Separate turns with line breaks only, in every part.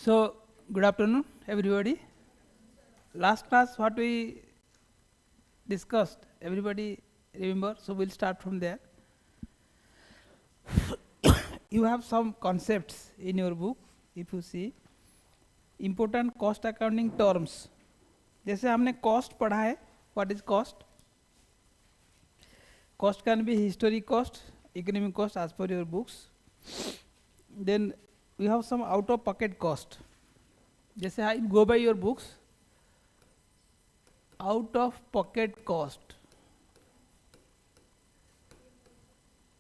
So, good afternoon, everybody. Last class, what we discussed, everybody remember? So, we'll start from there. You have some concepts in your book, if you see. Important cost accounting terms. जैसे हमने cost पढ़ा है, what is cost? Cost can be history cost, economic cost as per your books. Then we have some out of pocket cost. जैसे I go by your books, out of pocket cost.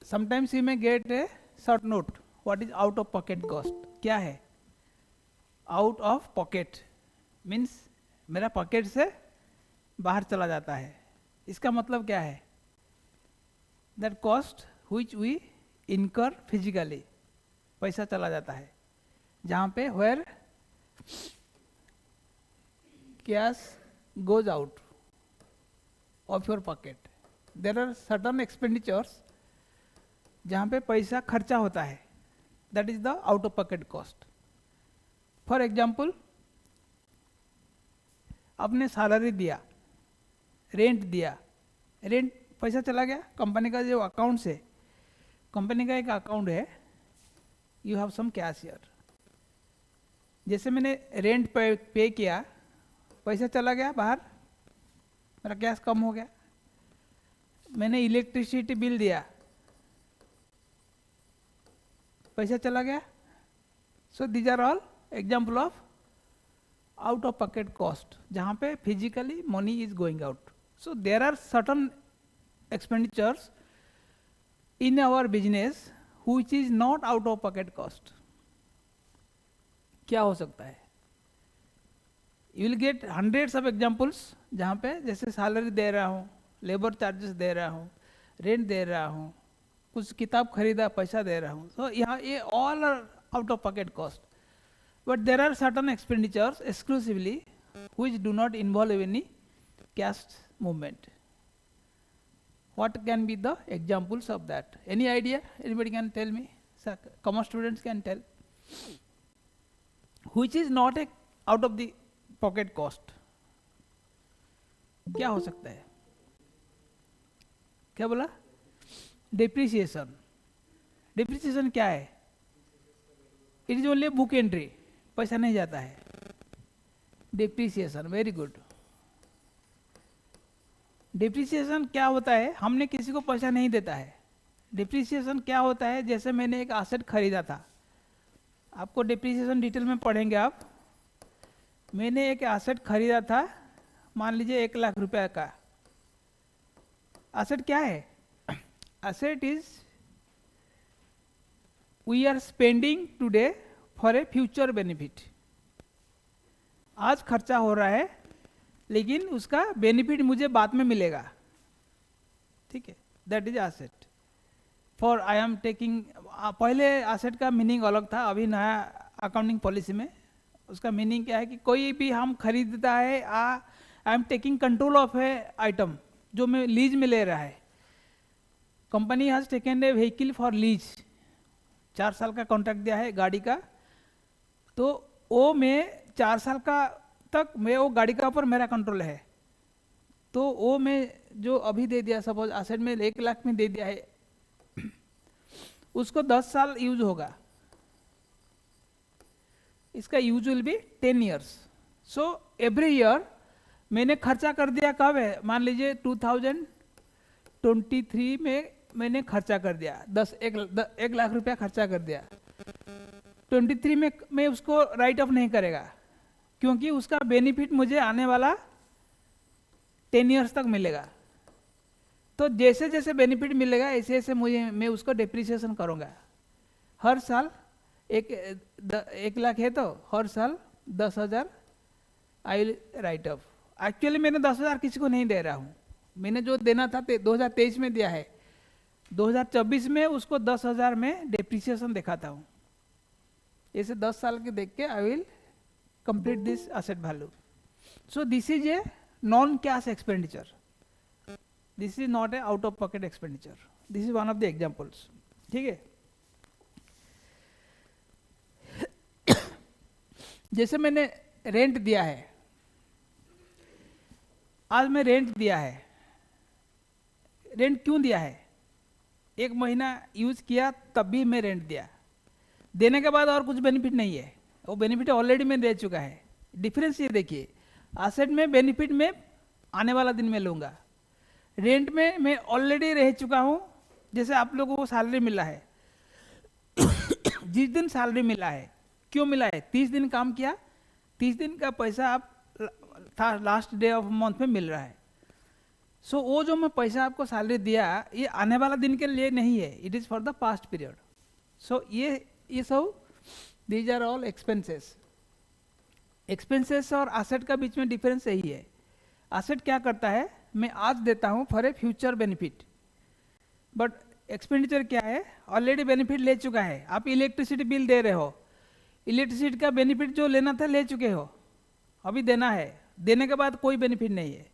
Sometimes you may get a short note. What is out of pocket cost? क्या है? Out of pocket means मेरा pocket से बाहर चला जाता है. इसका मतलब क्या है? That cost which we incur physically, पैसा चला जाता है. जहाँ पे where cash goes out of your pocket. There are certain expenditures जहाँ पे पैसा खर्चा होता है. That is the out of pocket cost. For example, आपने सैलरी दिया, रेंट दिया, रेंट पैसा चला गया. कंपनी का जो अकाउंट है, कंपनी का एक अकाउंट है, you have some cash here. जैसे मैंने रेंट पे किया, पैसा चला गया बाहर, मेरा कैश कम हो गया. मैंने इलेक्ट्रिसिटी बिल दिया, पैसा चला गया. So these are all example of out of pocket cost, जहाँ पे physically money is going out. So there are certain expenditures in our business which is not out of pocket cost. क्या हो सकता है? You will get hundreds of examples जहाँ पे जैसे salary दे रहा हूँ, लेबर चार्जेस दे रहा हूँ, रेंट दे रहा हूँ, कुछ किताब खरीदा पैसा दे रहा हूँ. सो यहाँ ये all are out of pocket cost. But there are certain expenditures exclusively which do not involve any cash movement. What can be the examples of that? Any idea? Anybody can tell me? Commerce students can tell. Which is not a out of the pocket cost. क्या हो सकता है? क्या बोला? Depreciation. Depreciation क्या है? It is only a book entry. पैसा नहीं जाता है. Depreciation, very good. डिप्रिसिएशन क्या होता है? हमने किसी को पैसा नहीं देता है. डिप्रिसिएशन क्या होता है? जैसे मैंने एक एसेट खरीदा था, आपको डिप्रिसिएशन डिटेल में पढ़ेंगे आप. मैंने एक एसेट खरीदा था, मान लीजिए 1 लाख रुपए का. एसेट क्या है? Asset is we are spending today for a future benefit. आज खर्चा हो रहा है, लेकिन उसका बेनिफिट मुझे बाद में मिलेगा. ठीक है, that is asset. For I am taking, पहले एसेट का मीनिंग अलग था, अभी नया अकाउंटिंग पॉलिसी में उसका मीनिंग क्या है कि कोई भी हम खरीदता है, I am taking control of A item जो मैं लीज में ले रहा है. Company has taken a vehicle for lease, 4 साल का कॉन्ट्रैक्ट दिया है गाड़ी का. तो वो मैं 4 साल का तक मैं वो गाड़ी का ऊपर मेरा कंट्रोल है. तो वो मैं जो अभी दे दिया, सपोज एसेट में 1 लाख में दे दिया है, उसको 10 साल यूज होगा. इसका use will be 10 years. So every year मैंने खर्चा कर दिया. कब है? मान लीजिए 2023 में मैंने खर्चा कर दिया, 1 लाख रुपया खर्चा कर दिया. 23 में मैं उसको राइट ऑफ नहीं करेगा, क्योंकि उसका बेनिफिट मुझे आने वाला 10 years तक मिलेगा. तो जैसे जैसे बेनिफिट मिलेगा ऐसे ऐसे मैं उसको डिप्रिसिएशन करूँगा. हर साल 1 लाख है तो हर साल 10,000 I will write of. Actually मैंने 10,000 किसी को नहीं दे रहा हूँ. मैंने जो देना था 2023 में दिया है, 2024 में उसको 10,000 में डिप्रिसिएशन दिखाता हूँ. ऐसे 10 साल के देख के I will complete this asset value. So this is a non cash expenditure. This is not a out of pocket expenditure. This is one of the examples. ठीक है. जैसे मैंने रेंट दिया है, आज मैं रेंट दिया है, रेंट क्यों दिया है? एक महीना यूज किया तब भी मैं रेंट दिया, देने के बाद और कुछ बेनिफिट नहीं है, वो बेनिफिट ऑलरेडी मैं दे चुका है। डिफरेंस ये देखिए, एसेट में बेनिफिट में आने वाला दिन में लूँगा, रेंट में मैं ऑलरेडी रह चुका हूँ। जैसे आप लोगों को सैलरी मिला है, जिस दिन सैलरी मिला है, क्यों मिला है? 30 दिन काम किया, 30 दिन का पैसा आप था लास्ट डे ऑफ मंथ में मिल रहा है। सो वो जो मैं पैसा आपको सैलरी दिया, ये आने वाला दिन के लिए नहीं है, it is for the past period. So ये सब these are all expenses. Expenses और एसेट का बीच में डिफरेंस यही है। एसेट क्या करता है, मैं आज देता हूँ for a future benefit, but expenditure क्या है, ऑलरेडी बेनिफिट ले चुका है। आप इलेक्ट्रिसिटी बिल दे रहे हो, इलेक्ट्रिसिटी का बेनिफिट जो लेना था ले चुके हो, अभी देना है, देने के बाद कोई बेनिफिट नहीं है,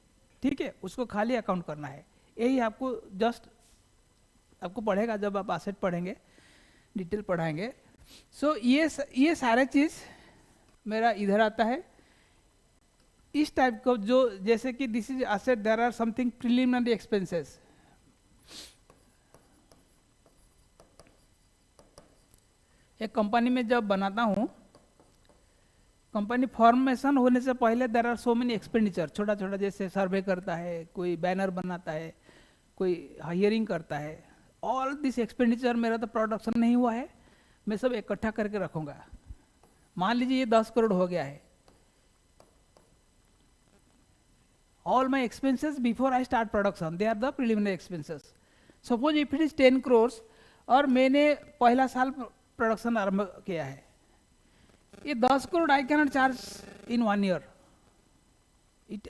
ठीक है, उसको खाली अकाउंट करना है। यही आपको जस्ट आपको पढ़ेगा, जब आप एसेट पढ़ेंगे, डिटेल पढ़ाएंगे। सो ये सारे चीज़ मेरा इधर आता है, इस टाइप को, जो जैसे कि this is asset, there are something preliminary expenses. एक कंपनी में जब बनाता हूँ, कंपनी फॉर्मेशन होने से पहले there are so many expenditure, छोटा छोटा, जैसे सर्वे करता है, कोई बैनर बनाता है, कोई हायरिंग करता है, ऑल दिस एक्सपेंडिचर मेरा तो प्रोडक्शन नहीं हुआ है, मैं सब इकट्ठा करके रखूँगा। मान लीजिए ये 10 करोड़ हो गया है, all my expenses before I start production, they are the preliminary expenses. Suppose if it is 10 crores और मैंने पहला साल प्रोडक्शन आरंभ किया है, ये 10 crore I cannot charge in 1 year.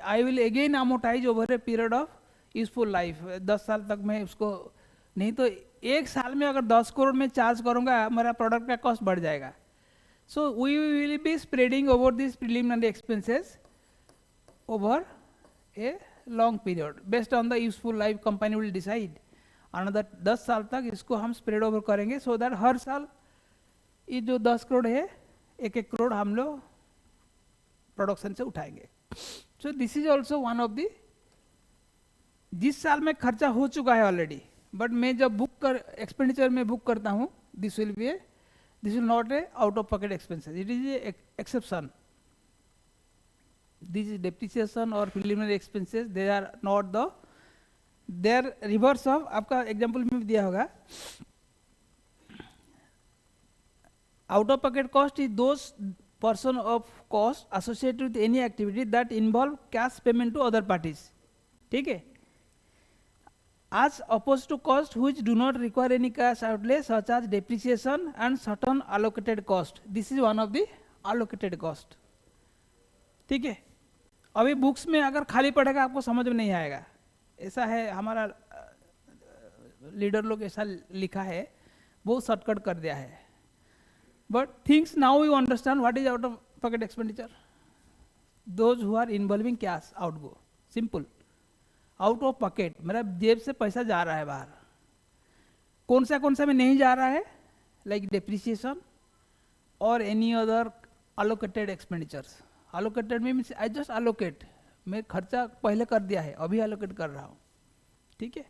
I will again amortize over a period of useful life. 10 साल तक मैं उसको, नहीं तो एक साल में अगर 10 करोड़ में चार्ज करूँगा, मेरा प्रोडक्ट का कॉस्ट बढ़ जाएगा। So we will be spreading over these preliminary expenses over a long period based on the useful life company will decide. another 10 साल तक इसको हम स्प्रेड ओवर करेंगे, सो दैट हर साल ये जो 10 करोड़ है, 1-1 करोड़ हम लोग प्रोडक्शन से उठाएंगे। सो this is also one of the, जिस साल में खर्चा हो चुका है ऑलरेडी, बट मैं जब एक्सपेंडिचर में बुक करता हूँ, this will not a out of pocket expenses, it is A exception. This is depreciation or preliminary expenses, they are not the, they are reverse of, आपका एग्जाम्पल में भी दिया होगा, out of pocket cost is those portion of cost associated with any activity that involve cash payment to other parties, ठीक है, as opposed to cost which do not require any cash outlay such as depreciation and certain allocated cost. This is one of the allocated cost, ठीक है। अभी books में अगर खाली पढ़ेगा आपको समझ में नहीं आएगा, ऐसा है, हमारा लीडर लोग ऐसा लिखा है, बहुत शॉर्टकट कर दिया है। But things now you understand what is out of pocket expenditure, those who are involving cash out go, simple. Out of pocket, मेरा जेब से पैसा जा रहा है बाहर, कौन सा में नहीं जा रहा है, लाइक डेप्रिसिएशन और any other allocated expenditures. Allocated means I just allocate, मैं खर्चा पहले कर दिया है, अभी अलोकेट कर रहा हूँ, ठीक है।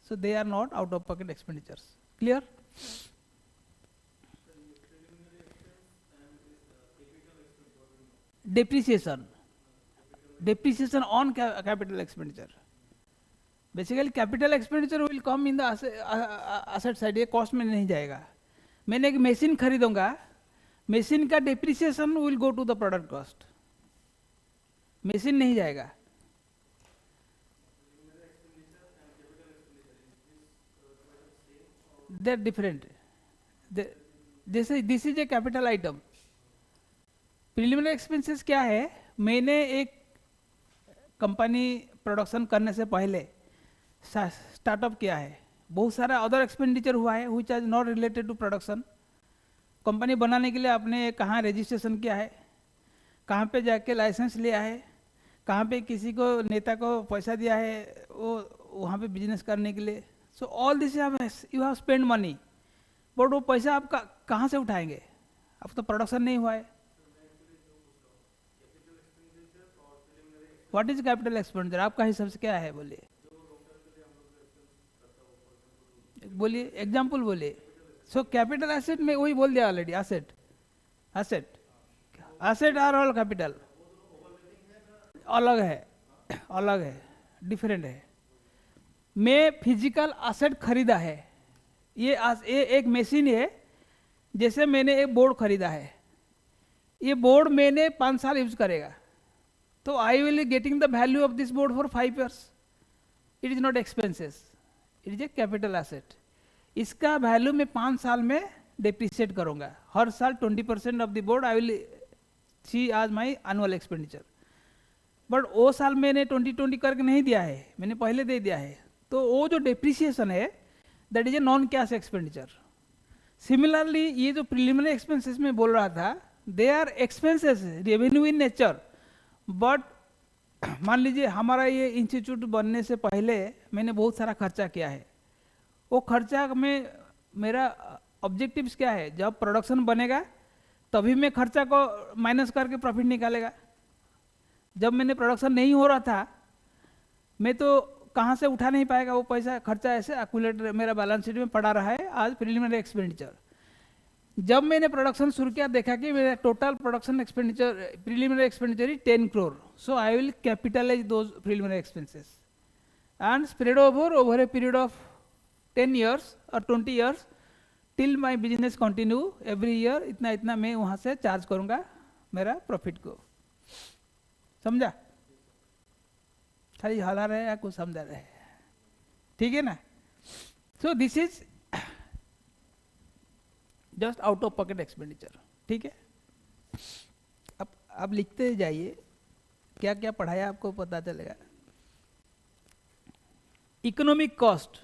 So they are not out of pocket expenditures, clear. depreciation on capital expenditure, basically capital expenditure will come in the asset side, ये कॉस्ट में नहीं जाएगा। मैंने एक मशीन खरीदूंगा, मशीन का depreciation will go to the product cost, machine नहीं जाएगा। दे आर डिफरेंट, जैसे this is a capital item. Preliminary expenses क्या है, मैंने एक कंपनी प्रोडक्शन करने से पहले स्टार्टअप किया है, बहुत सारा अदर एक्सपेंडिचर हुआ है which are not related to production. Company बनाने के लिए आपने कहाँ रजिस्ट्रेशन किया है, कहाँ पे जाके लाइसेंस लिया है, कहाँ पे किसी को नेता को पैसा दिया है वो वहाँ पे बिजनेस करने के लिए। So all this you have spend money, but वो पैसा आप कहाँ से उठाएंगे, अब तो प्रोडक्शन नहीं हुआ है। व्हाट इज कैपिटल एक्सपेंडिचर, आपका हिसाब से क्या है? बोलिए बोलिए, एग्जाम्पल बोलिए। सो कैपिटल एसेट में वही बोल दिया already, asset asset asset are all capital. अलग है, अलग है, डिफरेंट है। मैं फिजिकल एसेट खरीदा है, ये एक मशीन है, जैसे मैंने एक बोर्ड खरीदा है, ये बोर्ड मैंने 5 साल यूज करेगा, तो I will getting the value of this board for 5 years। It is not expenses, it is a capital asset. इसका वैल्यू मैं 5 साल में डिप्रिशिएट करूंगा, हर साल 20% of the board I will see आज माई एनुअल एक्सपेंडिचर। बट वो साल मैंने 2020 करके नहीं दिया है, मैंने पहले दे दिया है, तो वो जो डिप्रिसिएशन है that is a non cash expenditure. Similarly ये जो प्रिलिमिनरी एक्सपेंसेस में बोल रहा था, they are expenses revenue in nature, but मान लीजिए हमारा ये इंस्टीट्यूट बनने से पहले मैंने बहुत सारा खर्चा किया है, वो खर्चा में मेरा ऑब्जेक्टिव्स क्या है, जब प्रोडक्शन बनेगा तभी मैं खर्चा को माइनस करके प्रॉफिट निकालेगा। जब मैंने प्रोडक्शन नहीं हो रहा था, मैं तो कहाँ से उठा नहीं पाएगा वो पैसा, खर्चा ऐसे एक्यूमुलेट मेरा बैलेंस शीट में पड़ा रहा है आज प्रिलिमिनरी एक्सपेंडिचर। जब मैंने प्रोडक्शन शुरू किया, देखा कि मेरा total production expenditure preliminary expenditure is 10 crore, so I will capitalise those preliminary expenses and spread over a period of 10 years और 20 years till my business continue. Every year इतना इतना मैं वहाँ से चार्ज करूँगा मेरा प्रॉफिट को। समझा? खाली हला रहे या कुछ समझा रहे? ठीक है ना? सो this is just out of pocket expenditure. ठीक है, अब आप लिखते जाइए, क्या क्या पढ़ाया आपको पता चलेगा। इकोनॉमिक कॉस्ट,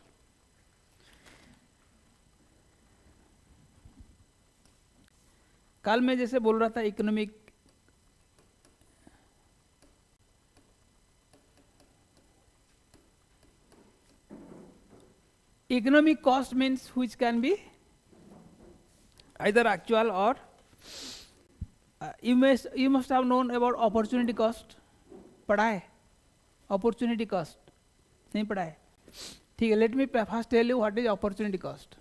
कल मैं जैसे बोल रहा था economic cost means which can be either actual or you must have known about opportunity cost। पढ़ा है opportunity cost? नहीं पढ़ा है? ठीक है, let me first tell you what is opportunity cost।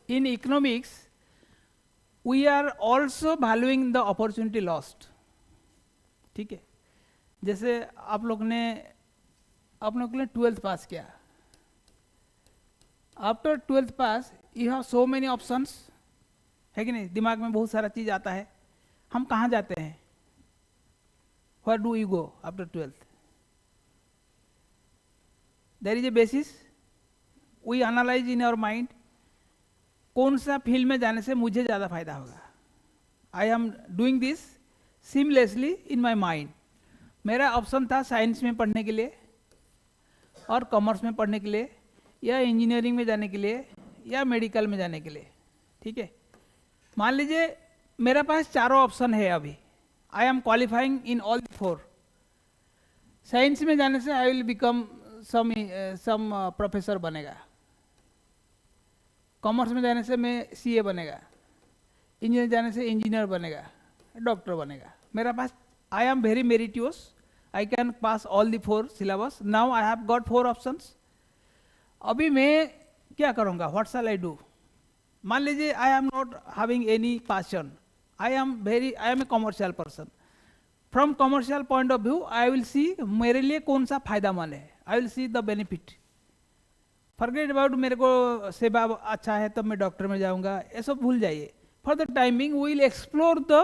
In economics we are also valuing the opportunity lost। ठीक है, जैसे आप लोग ने 12th पास किया, after 12th pass you have so many options, है कि नहीं? दिमाग में बहुत सारा चीज आता है, हम कहाँ जाते हैं? Where do you go after 12th? There is a basis, we analyze in our mind, कौन सा फील्ड में जाने से मुझे ज़्यादा फायदा होगा। I am doing this seamlessly in my mind. मेरा ऑप्शन था साइंस में पढ़ने के लिए और कॉमर्स में पढ़ने के लिए, या इंजीनियरिंग में जाने के लिए, या मेडिकल में जाने के लिए। ठीक है, मान लीजिए मेरे पास चारों ऑप्शन है अभी, I am qualifying in all 4। Science में जाने से I will become some professor बनेगा, कॉमर्स में जाने से मैं सीए बनेगा, इंजीनियर जाने से इंजीनियर बनेगा, डॉक्टर बनेगा। मेरा पास I am very meritorious, I can pass all the 4 syllabus. Now I have got 4 options. अभी मैं क्या करूँगा? What shall I do? मान लीजिए I am not having any passion. I am a commercial person. From commercial point of view, I will see मेरे लिए कौन सा फायदामंद है. I will see the benefit. Forget about मेरे को सेवा अच्छा है तब मैं डॉक्टर में जाऊँगा, ये सब भूल जाइए. For the timing, we will explore the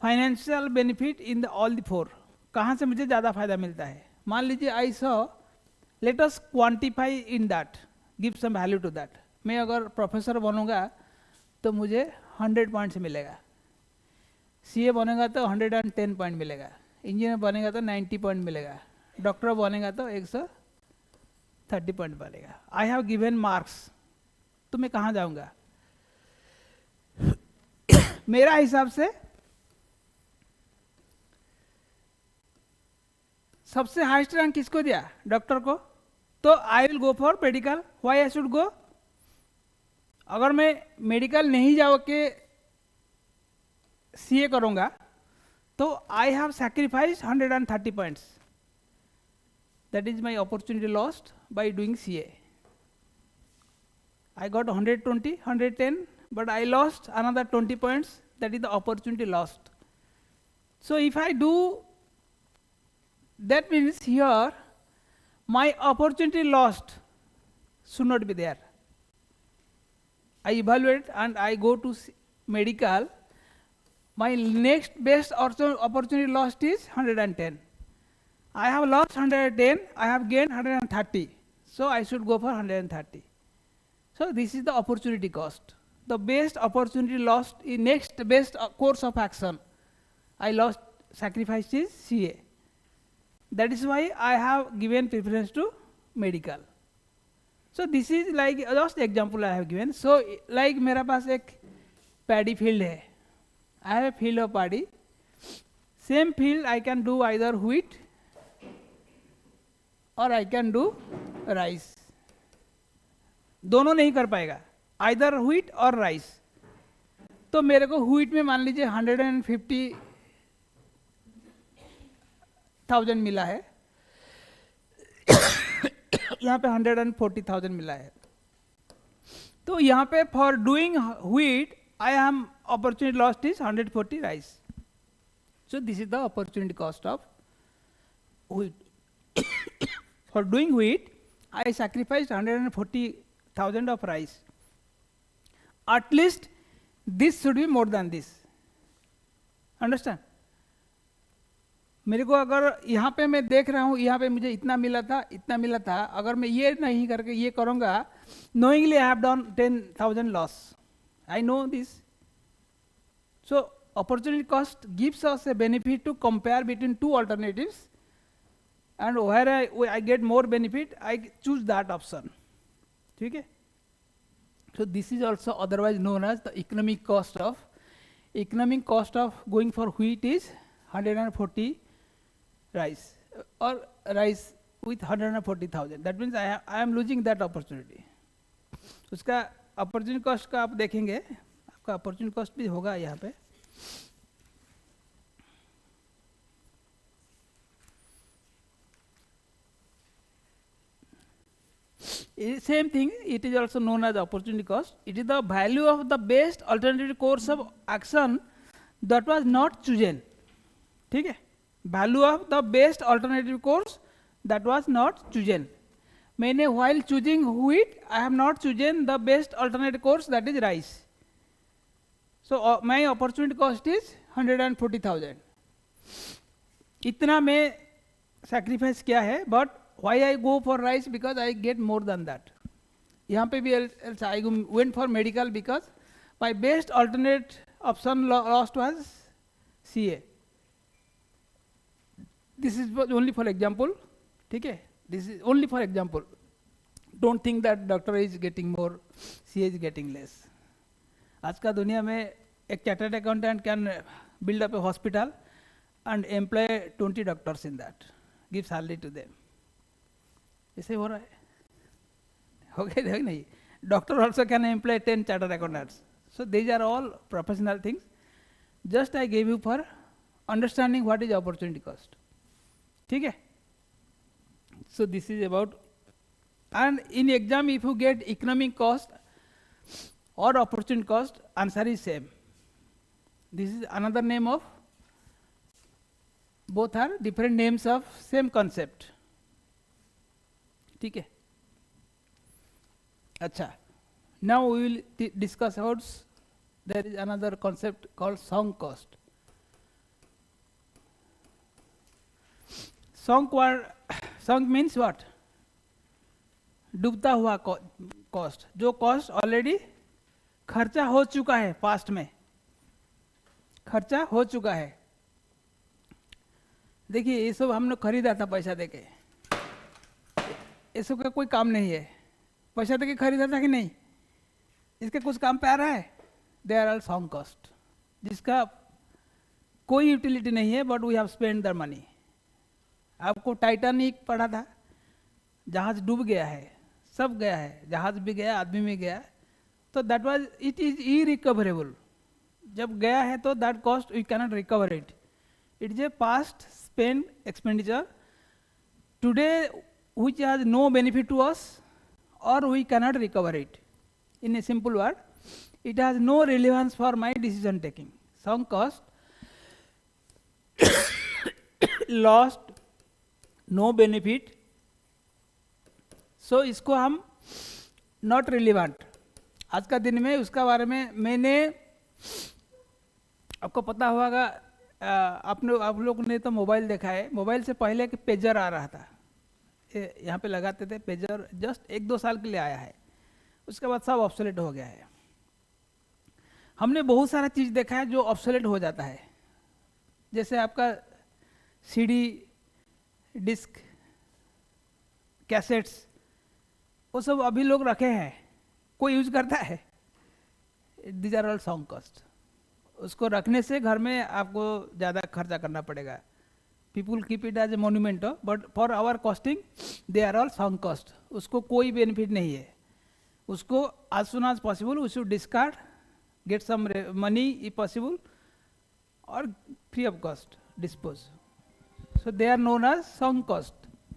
financial benefit in all the 4. कहाँ से मुझे ज़्यादा फायदा मिलता है? मान लीजिए I saw, let us quantify in that, give some value to that. मैं अगर प्रोफेसर बनूंगा तो मुझे 100 पॉइंट्स मिलेगा, सीए बनेगा तो 110 पॉइंट मिलेगा, इंजीनियर बनेगा तो 90 पॉइंट मिलेगा, डॉक्टर बनेगा तो 130 पॉइंट मिलेगा। आई हैव गिवन मार्क्स, तो मैं कहाँ जाऊँगा? मेरा हिसाब से सबसे हाईएस्ट रैंक किसको दिया? डॉक्टर को। तो I will go for medical. Why I should go? अगर मैं मेडिकल नहीं जाओ के CA करूँगा तो I have sacrifice 130 points, that is my opportunity lost by doing CA. I got 120, 110, but I lost another 20 points, that is the opportunity lost. So if I do, that means here my opportunity lost should not be there. I evaluate and I go to medical, my next best opportunity lost is 110. I have lost 110, I have gained 130, so I should go for 130. So this is the opportunity cost. The best opportunity lost in next best course of action, I lost, sacrificed is CA. That is why I have given preference to medical. So this is like just example I have given. So like मेरा पास एक paddy field है. I have a field of paddy. Same field I can do either wheat or I can do rice. दोनों नहीं कर पाएगा, either wheat और rice. तो मेरे को व्हीट में मान लीजिए 150,000 मिला है, यहाँ पे 140,000 मिला है. तो यहाँ पे for doing wheat I am opportunity lost is 140 rice. So this is the opportunity cost of wheat. For doing wheat I sacrificed 140,000 of rice. At least this should be more than this. Understand? मेरे को अगर यहाँ पे मैं देख रहा हूँ, यहाँ पे मुझे इतना मिला था, इतना मिला था, अगर मैं ये नहीं करके ये करूँगा, knowingly I have done 10,000 loss. I know this. So opportunity cost gives us a benefit to compare between two alternatives, and where I get more benefit, I choose that option. ठीक है. So this is also otherwise known as the economic cost of going for wheat is 140 rice or rice with 140,000. That means I am losing that opportunity. उसका opportunity cost का आप देखेंगे, आपका opportunity cost भी होगा यहाँ पे. Same thing, it is also known as opportunity cost. It is the value of the best alternative course of action that was not chosen. ठीक है, value of the best alternative course that was not chosen. मैंने while choosing wheat, I have not chosen the best alternative course, that is rice. So my opportunity cost is 140,000. इतना मैं sacrifice किया है, but why I go for rice? Because I get more than that. यहाँ पे भी else I went for medical because my best alternate option lost was CA. This is only for example. ठीक है, this is only for example. Don't think that doctor is getting more, CA is getting less. आज का दुनिया में एक chartered accountant can build up a hospital and employ 20 doctors in that, give salary to them. ऐसे हो रहा है, हो गया नहीं. Doctor also can employ 10 chartered accountants. So these are all professional things. Just I gave you for understanding what is opportunity cost. ठीक है. So this is about, and in exam if you get economic cost or opportunity cost, answer is same. This is another name of, both are different names of same concept. ठीक है. अच्छा, now we will discuss about, there is another concept called sunk cost. Sunk means what? डूबता हुआ cost, जो cost already खर्चा हो चुका है, पास्ट में खर्चा हो चुका है. देखिए ये सब हमने खरीदा था पैसा देके, ये सब का कोई काम नहीं है. पैसा देके खरीदा था कि नहीं, इसके कुछ काम पे आ रहा है. They are all sunk cost, जिसका कोई यूटिलिटी नहीं है, but we have spend the money. आपको टाइटैनिक पढ़ा था, जहाज डूब गया है, सब गया है, जहाज भी गया, आदमी भी गया, तो that was, it is irrecoverable. जब गया है तो that cost we cannot recover it, it is a past spend expenditure today which has no benefit to us or we cannot recover it. In a simple word, it has no relevance for my decision taking. Sunk cost, lost, no benefit, so इसको हम not relevant. आज का दिन में उसका बारे में मैंने, आपको पता होगा, आप लोग ने तो मोबाइल देखा है, मोबाइल से पहले एक पेजर आ रहा था, यहाँ पे लगाते थे पेजर, जस्ट 1-2 साल के लिए आया है, उसके बाद सब ऑब्सोलेट हो गया है। हमने बहुत सारा चीज़ देखा है जो ऑब्सोलेट हो जाता है, जैसे आपका सीडी, डिस्क, कैसेट्स, वो सब अभी लोग रखे हैं, कोई यूज करता है? These are all sunk cost. उसको रखने से घर में आपको ज़्यादा खर्चा करना पड़ेगा। People keep it as a monument, but for our costing they are all sunk cost. उसको कोई बेनिफिट नहीं है, उसको as soon as possible we should discard, get some money if possible, or free of cost dispose. So they are known as sunk cost,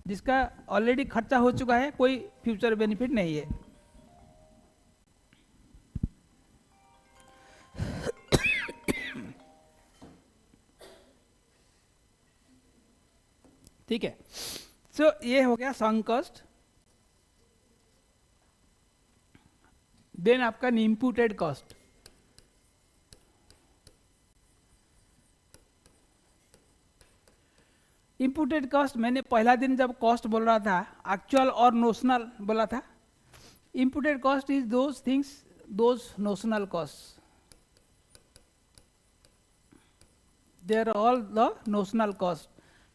जिसका already खर्चा हो चुका है, कोई फ्यूचर बेनिफिट नहीं है। ठीक है, सो ये हो गया sunk cost। देन आपका इम्प्यूटेड कॉस्ट। इम्प्यूटेड कॉस्ट मैंने पहला दिन जब कॉस्ट बोल रहा था, एक्चुअल और नोशनल बोला था। Imputed cost is those things, those notional cost, they are all the notional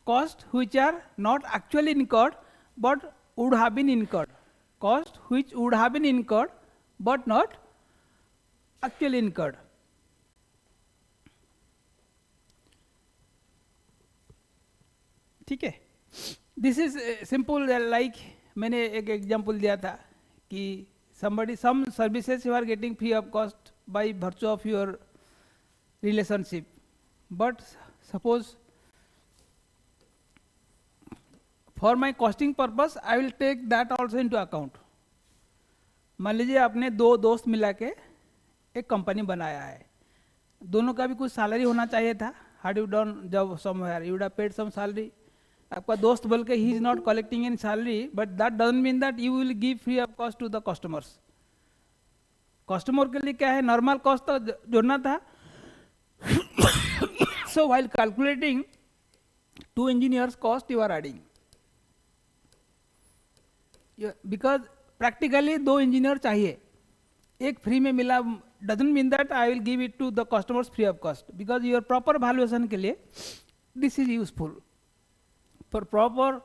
cost which are not actually incurred but would have been incurred, cost which would have been incurred but not actually incurred. ठीक है, this is simple, like मैंने एक example दिया था कि somebody, some services you are getting free of cost by virtue of your relationship, but suppose for my costing purpose I will take that also into account. मान लीजिए आपने 2 दोस्त मिला के एक कंपनी बनाया है, दोनों का भी कुछ सैलरी होना चाहिए था। had you done job somewhere, you would have paid some salary. आपका दोस्त बोल के he is not collecting any salary, but that doesn't mean that you will give free of cost to the customers. Customer के लिए क्या है, normal cost तो जोड़ना था। So while calculating 2 engineers cost you are adding, because practically 2 engineer चाहिए, एक free में मिला doesn't mean that I will give it to the customers free of cost, because your proper valuation के लिए this is useful. For proper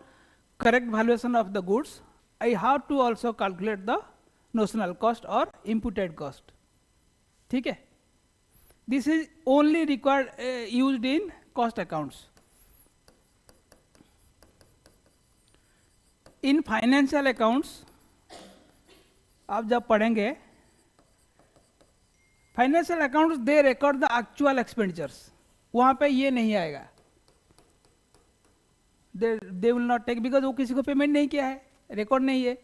correct valuation of the goods I have to also calculate the notional cost or imputed cost. ठीक है, this is only required used in cost accounts. In financial accounts आप जब पढ़ेंगे, financial accounts they record the actual expenditures, वहां पे ये नहीं आएगा, they will not take, because वो किसी को पेमेंट नहीं किया है, रिकॉर्ड नहीं है।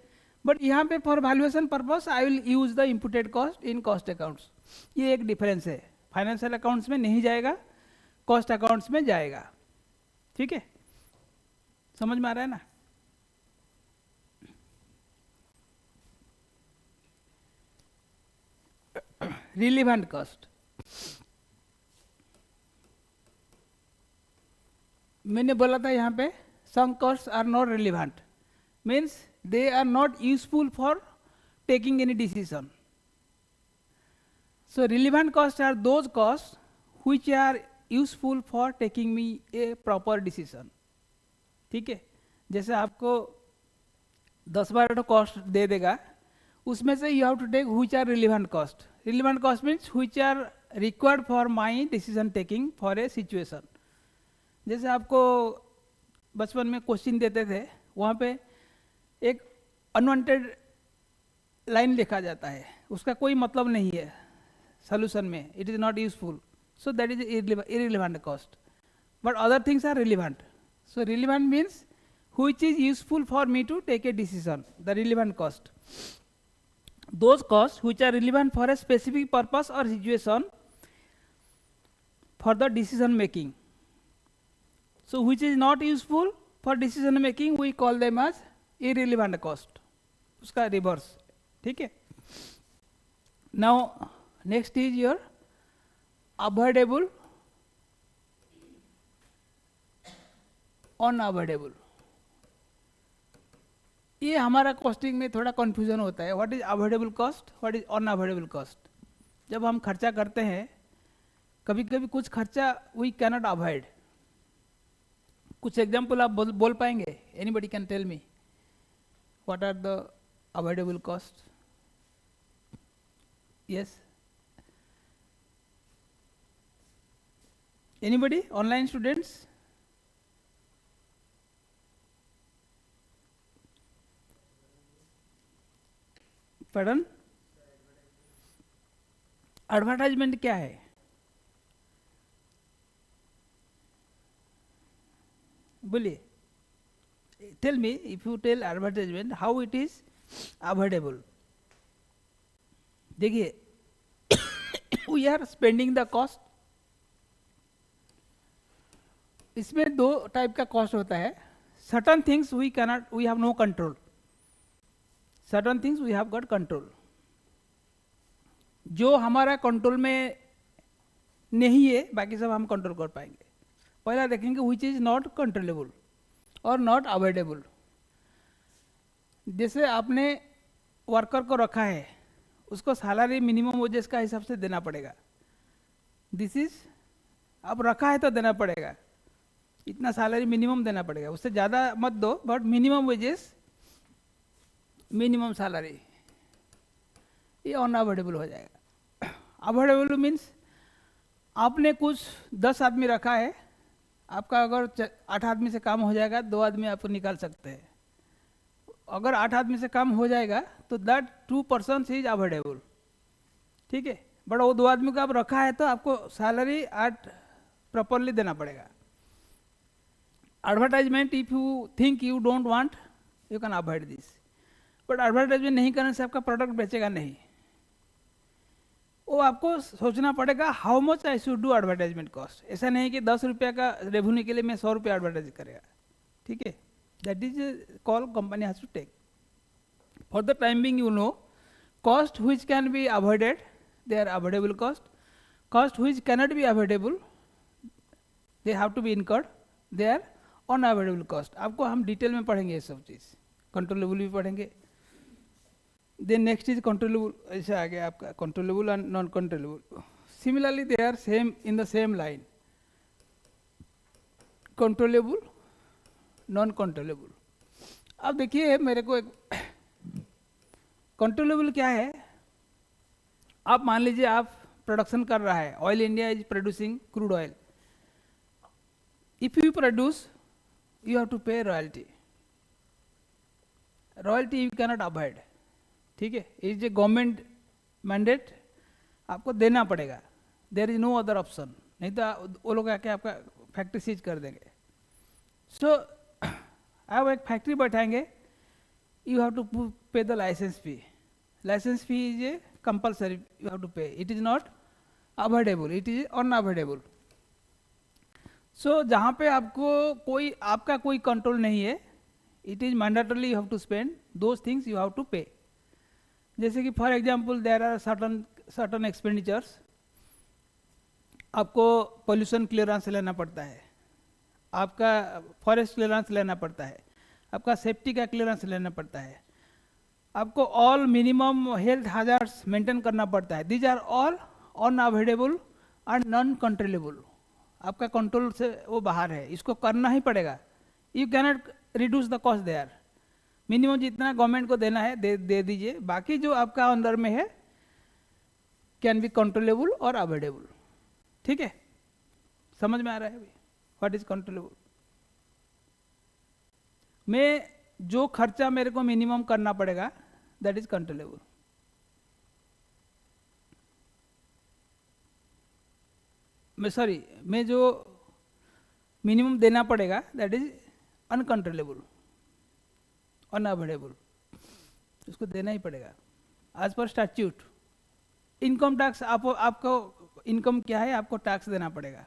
बट यहाँ पे for valuation purpose I will use the imputed cost in cost accounts. ये एक डिफरेंस है, फाइनेंशियल अकाउंट्स में नहीं जाएगा, कॉस्ट अकाउंट्स में जाएगा। ठीक है, समझ में आ रहा है ना? रिलीवेंट कॉस्ट, मैंने बोला था यहाँ पे some cost are not relevant, means they are not useful for taking any decision. So relevant costs are those costs which are useful for taking me a proper decision. ठीक है, जैसे आपको 10-12 cost दे देगा, उसमें से you have to take which are relevant cost. Relevant cost means which are required for my decision taking for a situation. जैसे आपको बचपन में क्वेश्चन देते थे, वहाँ पे एक अनवांटेड लाइन लिखा जाता है, उसका कोई मतलब नहीं है, solution में, it is not useful, so that is irrelevant cost. But other things are relevant. So relevant means which is useful for me to take a decision, the relevant cost. Those costs which are relevant for a specific purpose or situation for the decision making. So which is not useful for decision making, we call them as irrelevant cost. उसका reverse, ठीक है. Now next is your avoidable, unavoidable. ये हमारा costing में थोड़ा confusion होता है. What is avoidable cost, what is unavoidable cost. जब हम खर्चा करते हैं, कभी कभी कुछ खर्चा वी कैनॉट अवॉइड. कुछ एग्जाम्पल आप बोल पाएंगे? Anybody can tell me what are the avoidable cost? Yes, anybody? Online students? पढ़न? एडवर्टाइजमेंट क्या है? बोलिए. Tell me, if you tell advertisement, how it is avoidable. देखिए, we are spending the cost. इसमें दो टाइप का कॉस्ट होता है. Certain things we cannot, we have no control. Certain things we have got control. जो हमारा control में नहीं है, बाकी सब हम कंट्रोल कर पाएंगे. पहला देखेंगे विच इज नॉट कंट्रोलेबल और नॉट अवॉइडेबल. जैसे आपने वर्कर को रखा है, उसको सैलरी मिनिमम वेजेस का हिसाब से देना पड़ेगा. दिस इज, अब रखा है तो देना पड़ेगा. इतना सैलरी मिनिमम देना पड़ेगा, उससे ज़्यादा मत दो, but minimum wages, minimum salary, ये अनअवॉइडेबल हो जाएगा. अवॉइडेबल मीन्स आपने कुछ 10 आदमी रखा है, आपका अगर 8 आदमी से काम हो जाएगा, 2 आदमी आप निकाल सकते हैं. अगर 8 आदमी से काम हो जाएगा तो दैट 2 पर्सन्स इज अवॉइडेबल. ठीक है, बट वो 2 आदमी को आप रखा है तो आपको सैलरी 8 प्रॉपरली देना पड़ेगा. Advertisement, if you think you don't want, you can avoid this. But advertisement नहीं करने से आपका प्रोडक्ट बेचेगा नहीं. वो आपको सोचना पड़ेगा how much I should do advertisement cost. ऐसा नहीं कि 10 रुपये का रेवेन्यू के लिए मैं 100 रुपये एडवर्टाइज करेगा. ठीक है, that is call company has to take. For the time being you know cost which can be avoided, they are avoidable cost. Cost which cannot be avoidable, they have to be incurred, they are unavoidable cost. आपको हम detail में पढ़ेंगे ये सब चीज़. Controllable भी पढ़ेंगे. Then next is controllable. ऐसे आ गया आपका controllable and non controllable. Similarly they are same in the same line. Controllable, non controllable. अब देखिए मेरे को एक कंट्रोलेबल क्या है. आप मान लीजिए आप प्रोडक्शन कर रहा है, oil India is producing crude oil. If you produce, you have to pay royalty. Royalty you cannot avoid. ठीक है, इज ए गवर्नमेंट मैंडेट, आपको देना पड़ेगा. There is no other option, नहीं तो वो लोग आके आपका फैक्ट्री सीज कर देंगे. सो आप एक फैक्ट्री बैठाएंगे, you have to pay the license fee. License fee is a compulsory, you have to pay. It is not avoidable, it is unavoidable. So जहाँ पे आपको कोई, आपका कोई कंट्रोल नहीं है, it is mandatorily you have to spend those things, you have to pay. जैसे कि for example there are certain expenditures. आपको पोल्यूशन क्लियरेंस लेना पड़ता है, आपका फॉरेस्ट क्लियरेंस लेना पड़ता है, आपका सेफ्टी का क्लियरेंस लेना पड़ता है, आपको all minimum health hazards maintain करना पड़ता है. These are all unavoidable and non controllable. आपका कंट्रोल से वो बाहर है, इसको करना ही पड़ेगा. You cannot reduce the cost there. Minimum जितना गवर्नमेंट को देना है दे दीजिए. बाकी जो आपका अंदर में है कैन बी कंट्रोलेबल और अवॉइडेबल. ठीक है, समझ में आ रहा है अभी व्हाट इज कंट्रोलेबल. मैं जो खर्चा मेरे को मिनिमम करना पड़ेगा, दैट इज कंट्रोलेबल. में जो मिनिमम देना पड़ेगा दैट इज अनकंट्रोलेबल, अनअवॉइडेबल, उसको देना ही पड़ेगा as per statute. Income tax आपको इनकम क्या है, आपको टैक्स देना पड़ेगा,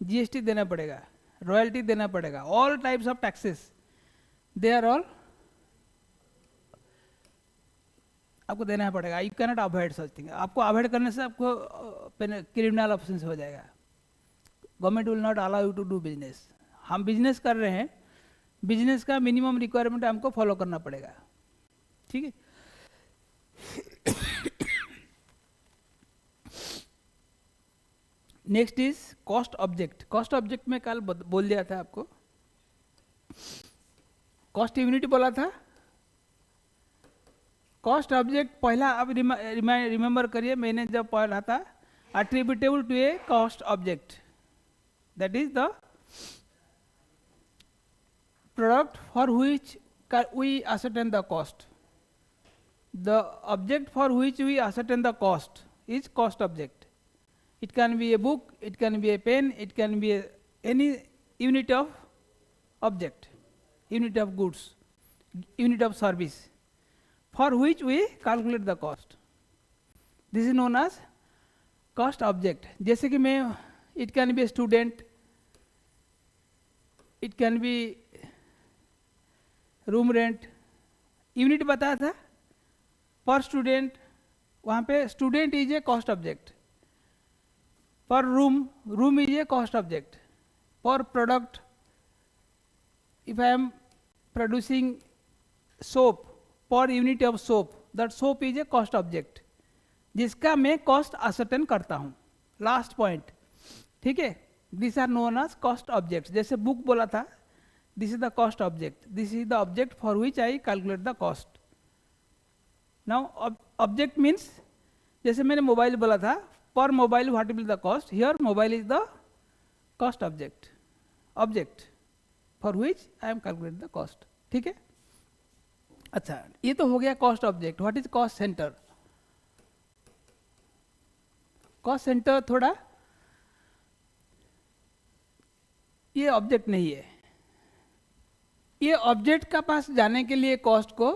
जीएसटी देना पड़ेगा, रॉयल्टी देना पड़ेगा, all types of taxes they are all आपको देना पड़ेगा। You cannot avoid such thing. आपको अवॉइड करने से आपको क्रिमिनल ऑफेंस हो जाएगा। Government will not allow you to do business. हम बिजनेस कर रहे हैं, बिजनेस का मिनिमम रिक्वायरमेंट हमको फॉलो करना पड़ेगा, ठीक है। Next is cost object. Cost object में कल बोल दिया था आपको, कॉस्ट यूनिट बोला था। कॉस्ट ऑब्जेक्ट पहला आप रिमेंबर करिए, मैंने जब पढ़ा था attributable to a cost object, that is the product for which we ascertain the cost. The object for which we ascertain the cost is cost object. It can be a book, it can be a pen, it can be any unit of object, unit of goods, unit of service for which we calculate the cost. This is known as cost object. जैसे कि मैं it can be a student, it can be room rent, unit बताया था per student, वहाँ पे student is a cost object, per room is a cost object, per product if I am producing soap, per unit of soap, that soap is a cost object जिसका मैं cost ascertain करता हूँ। Last point, ठीक है। This are known as cost object. जैसे book बोला था, this is the cost object, this is the object for which I calculate the cost. Now object means, जैसे मैंने मोबाइल बोला था, per mobile what will the cost, here mobile is the cost object, object for which I am calculate the cost, ठीक है। अच्छा, ये तो हो गया cost object. What is cost centre? Cost centre थोड़ा ये ऑब्जेक्ट नहीं है, ये ऑब्जेक्ट का पास जाने के लिए कॉस्ट को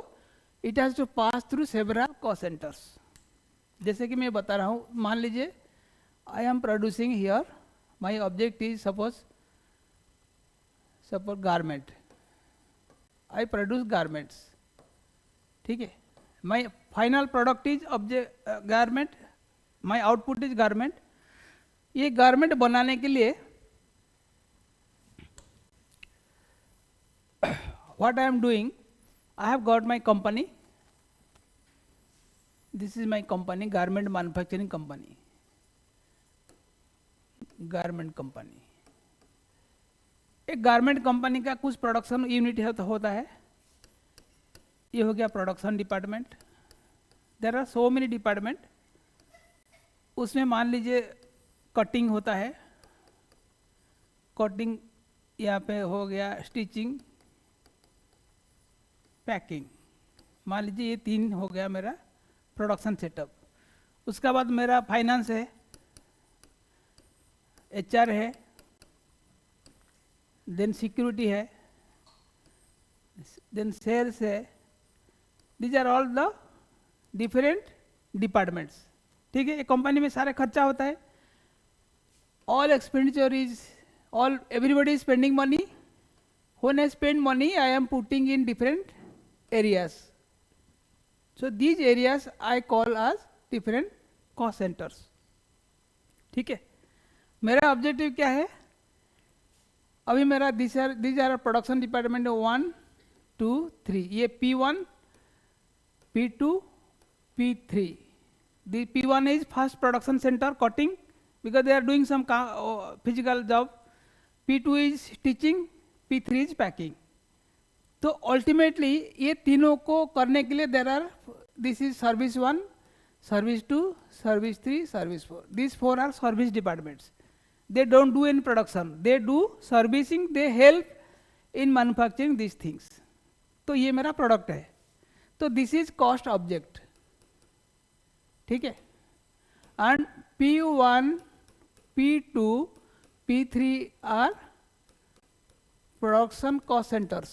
it has to pass through several cost centres. जैसे कि मैं बता रहा हूँ, मान लीजिए I am producing here, my object is suppose garment, I produce garments, ठीक है। My final product is object garment, my output is garment. ये गारमेंट बनाने के लिए what I am doing, I have got my company, this is my company, garment manufacturing company, garment company। एक garment company का कुछ production unit होता है, ये हो गया production department. There are so many department, उसमें मान लीजिए कटिंग होता है, कटिंग यहाँ पे हो गया, स्टिचिंग, पैकिंग, मान लीजिए ये 3 हो गया मेरा प्रोडक्शन सेटअप। उसके बाद मेरा फाइनेंस है, एचआर है, देन सिक्योरिटी है, देन सेल्स है। These are all the different departments, ठीक है। एक कंपनी में सारे खर्चा होता है, all expenditure is all, everybody is spending money. When I spend money I am putting in different areas, so these areas I call as different cost centers, ठीक है। मेरा ऑब्जेक्टिव क्या है, अभी मेरा these are प्रोडक्शन डिपार्टमेंट 1 2 3, ये P1 P2 P3। the P1 is first production center cutting because they are doing some physical job, P2 is teaching, P3 is packing। तो ultimately ये तीनों को करने के लिए there are, this is service 1, service 2, service 3, service 4, this 4 are service departments. They don't do in production, they do servicing, they help in manufacturing this things. तो ये मेरा प्रोडक्ट है, तो दिस इज कॉस्ट ऑब्जेक्ट, ठीक है। And P1 P2, P3 are production cost centers,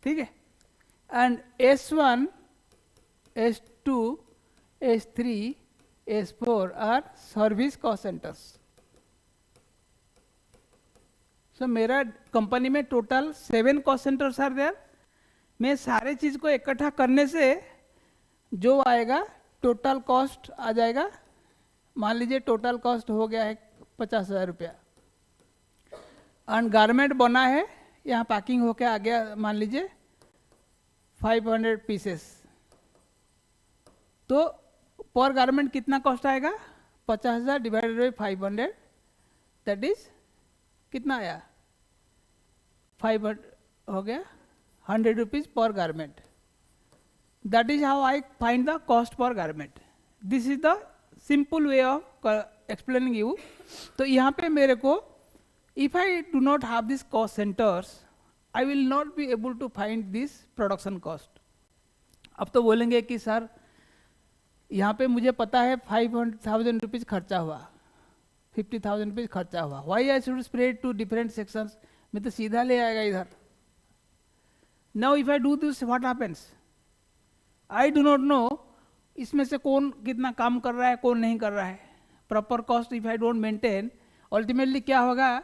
ठीक है, and S1, S2, S3, S4 are service cost centers. So मेरा कंपनी में total 7 cost centres are there. मैं सारे चीज़ को इकट्ठा करने से जो आएगा टोटल कॉस्ट आ जाएगा. मान लीजिए टोटल कॉस्ट हो गया है 50,000 रुपया. एंड गारमेंट बना है, यहाँ पैकिंग होके आ गया मान लीजिए 500 पीसेस. तो पर गारमेंट कितना कॉस्ट आएगा? 50,000 डिवाइडेड बाई 500, दैट इज कितना आया? 500 हो गया 100 rupees per garment. That is how I find the cost per garment. This is the simple way of explaining you. तो यहाँ पे मेरे को if I do not have this cost centres I will not be able to find this production cost. अब तो बोलेंगे कि sir यहाँ पे मुझे पता है 500,000 रुपीज खर्चा हुआ, 50,000 रुपीज खर्चा हुआ, why I should spread to different sections. मैं तो सीधा ले आएगा इधर. Now if I do this what happens? I do not know इसमें से कौन कितना काम कर रहा है, कौन नहीं कर रहा है. Proper cost if I don't maintain, ultimately क्या होगा?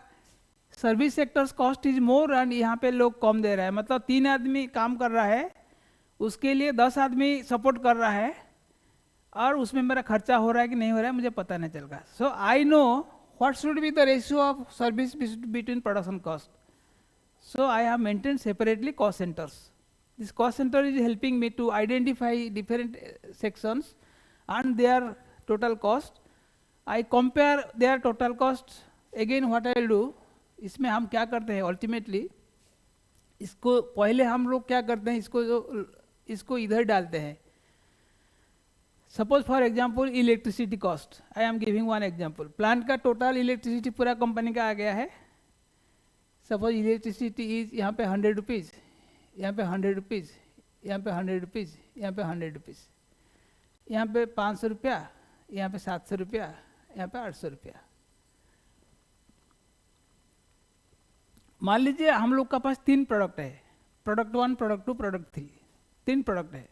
Service sectors cost is more and यहाँ पे लोग कम दे रहे हैं. मतलब 3 आदमी काम कर रहा है, उसके लिए 10 आदमी सपोर्ट कर रहा है, और उसमें मेरा खर्चा हो रहा है कि नहीं हो रहा है मुझे पता नहीं चल रहा. So I know what should be the ratio of service between production cost. So I have maintain separately cost centers. This cost centre is helping me to identify different sections and their total cost. I compare their total cost. Again what I will do, इसमें हम क्या करते हैं ultimately, इसको पहले हम लोग क्या करते हैं, इसको इधर डालते हैं. Suppose for example electricity cost, I am giving one example. Plant का टोटल इलेक्ट्रिसिटी पूरा कंपनी का आ गया है. सपोज इलेक्ट्रिसिटी इज यहाँ पे 100 रुपीज़, यहाँ पे 100 रुपीज़, यहाँ पे 100 रुपीज़, यहाँ पे 100 रुपीज़, यहाँ पे 500 रुपया, यहाँ पे 700 रुपया, यहाँ पे 800 रुपया. मान लीजिए हम लोग का पास 3 प्रोडक्ट है, प्रोडक्ट 1, प्रोडक्ट 2, प्रोडक्ट 3, 3 प्रोडक्ट है.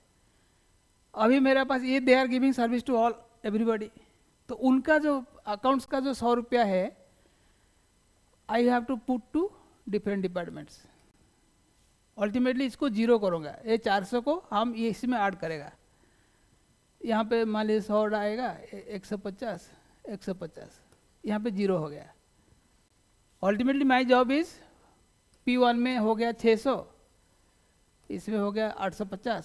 अभी मेरे पास ये they are giving service to all everybody. तो उनका जो अकाउंट्स का जो 100 रुपया है I have to put to different departments. Ultimately इसको जीरो करूँगा, ये 400 को हम ये इसमें ऐड करेगा. यहाँ पे मान लीजिए 100 आएगा, 150, 150, यहाँ पे जीरो हो गया. Ultimately my job is P1 में हो गया 600, इसमें हो गया 850,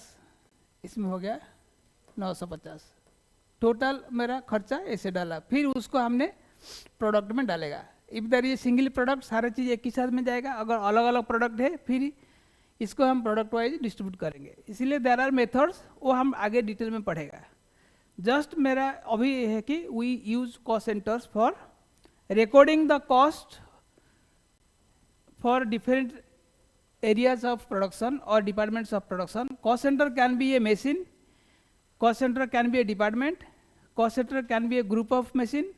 इसमें हो गया 950. टोटल मेरा खर्चा ऐसे डाला. फिर उसको हमने प्रोडक्ट में डालेगा. इफ दर ये सिंगल प्रोडक्ट सारा चीज़ एक ही साथ में जाएगा. अगर अलग अलग प्रोडक्ट है फिर इसको हम प्रोडक्ट वाइज डिस्ट्रीब्यूट करेंगे. इसीलिए देयर आर मेथड्स, वो हम आगे डिटेल में पढ़ेगा. जस्ट मेरा अभी है कि we use cost centres for recording the cost for different areas of production or departments of production. Cost center can be a machine, cost center can be a department, cost center can be a group of machine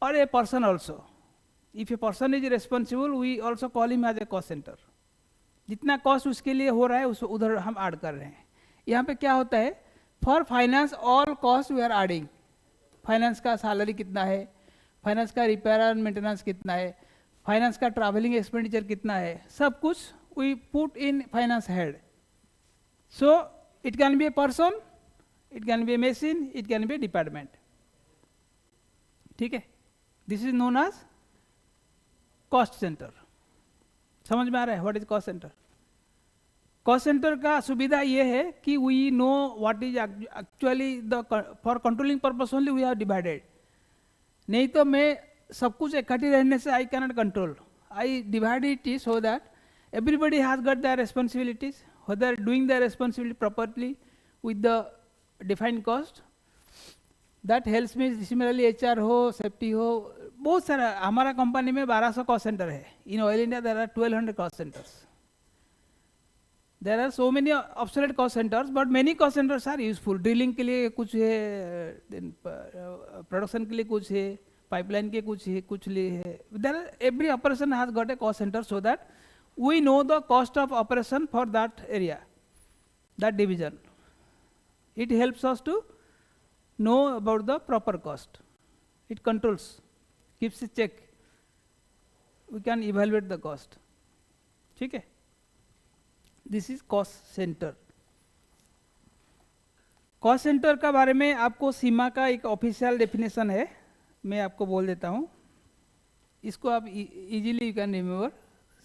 or a person also. If a person is responsible, we also call him as a cost center. जितना cost उसके लिए हो रहा है उसको उधर हम add कर रहे हैं. यहाँ पे क्या होता है, for finance all cost we are adding. Finance का सैलरी कितना है, फाइनेंस का रिपेयर एंड मेंटेनेंस कितना है, फाइनेंस का ट्रैवलिंग एक्सपेंडिचर कितना है, सब कुछ we put in finance head. So it can be a person, it can be a machine, it can be a department. ठीक है, this is known as cost centre. समझ में आ रहा है what is cost centre? Cost centre का सुविधा ये है कि we know what is actually the, for controlling purpose only we have divided. नहीं तो मैं सब कुछ इकट्ठी रहने से आई cannot control. I divide it so that everybody has got their responsibilities, whether doing their responsibility properly with the defined cost. That helps me. Similarly HR हो, safety हो, बहुत सारा. हमारा कंपनी में 1200 कॉस्ट सेंटर है. In Oil India there are 1200 cost centres. There are so many obsolete cost centres, but many cost centres are useful. Drilling के लिए कुछ है, प्रोडक्शन के लिए कुछ है, पाइपलाइन के कुछ है, कुछ लिए है. There every operation has got a cost centre, so that we know the cost of operation for that area, that division. It helps us to know about the proper cost. It controls, keeps a check. We can evaluate the cost. ठीक है? This is cost center. Cost center का बारे में आपको सीमा का एक official definition है, मैं आपको बोल देता हूँ. इसको आप easily you can remember.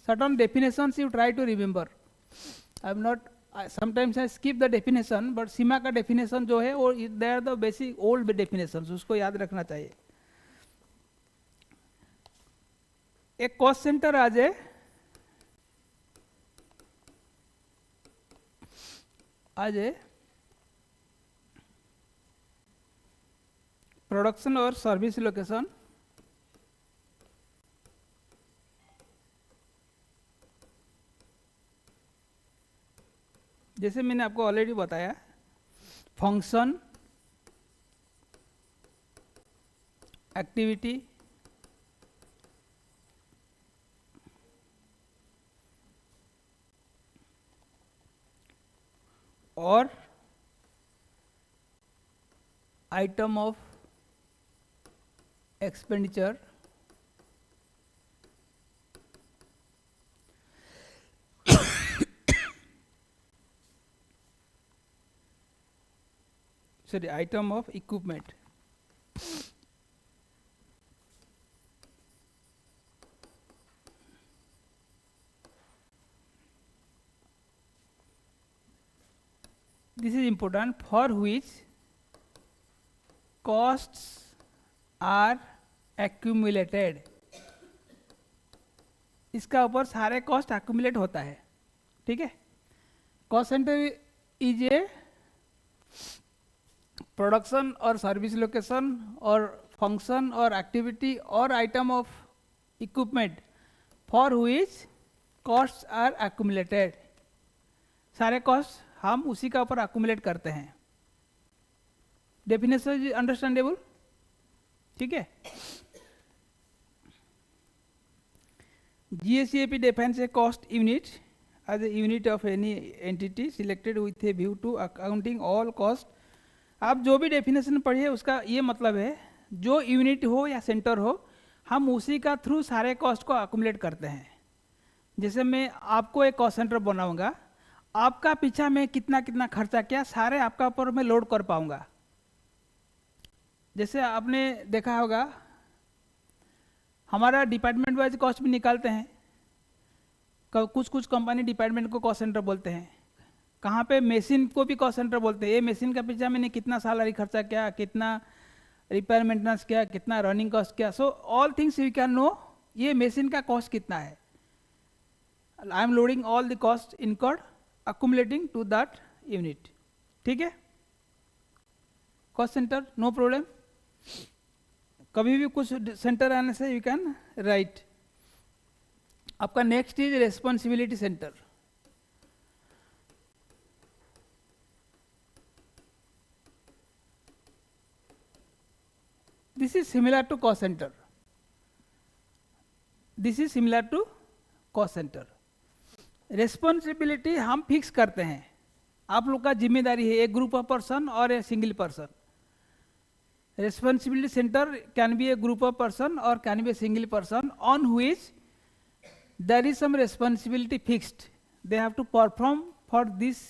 Certain definitions you try to remember. I am not. Sometimes I skip the definition, but सीमा का definition जो है वो they are the basic old definitions, उसको याद रखना चाहिए. एक cost center आ जाए, प्रोडक्शन और सर्विस लोकेशन, जैसे मैंने आपको ऑलरेडी बताया, फंक्शन, एक्टिविटी, और item of expenditure, sorry, item of equipment. This is important, for which costs are accumulated. इसका ऊपर सारे कॉस्ट accumulate होता है. ठीक है? Cost centre is a production और सर्विस लोकेशन और फंक्शन और एक्टिविटी और item of equipment for which costs are accumulated. सारे कॉस्ट हम उसी का ऊपर एक्युमुलेट करते हैं. Definition is understandable? ठीक है. GSCAP defines a cost unit as a unit of any entity selected with a view to accounting all cost. आप जो भी डेफिनेशन पढ़िए उसका ये मतलब है, जो यूनिट हो या सेंटर हो, हम उसी का थ्रू सारे कॉस्ट को अकुमुलेट करते हैं. जैसे मैं आपको एक कॉस्ट सेंटर बनाऊंगा, आपका पीछा में कितना कितना खर्चा किया, सारे आपका ऊपर मैं लोड कर पाऊंगा. जैसे आपने देखा होगा, हमारा डिपार्टमेंट वाइज कॉस्ट भी निकालते हैं. कुछ कुछ कंपनी डिपार्टमेंट को कॉस्ट सेंटर बोलते हैं. कहाँ पे मशीन को भी कॉस्ट सेंटर बोलते हैं. ये मशीन का पीछा मैंने कितना सैलरी खर्चा किया, कितना रिपेयर मेंटेनेंस किया, कितना रनिंग कॉस्ट किया. So all things you can know ये मशीन का कॉस्ट कितना है. I am loading all the cost incurred accumulating to that unit. ठीक है? Cost centre no problem. कभी भी कुछ सेंटर आने से यू कैन राइट. आपका next is responsibility centre. This is similar to cost center. This is similar to cost center. Responsibility हम fix करते हैं. आप लोग का जिम्मेदारी है, एक ग्रुप ऑफ पर्सन और a single person. Responsibility center can be a group of person or can be a single person on which there is some responsibility fixed. They have to perform for these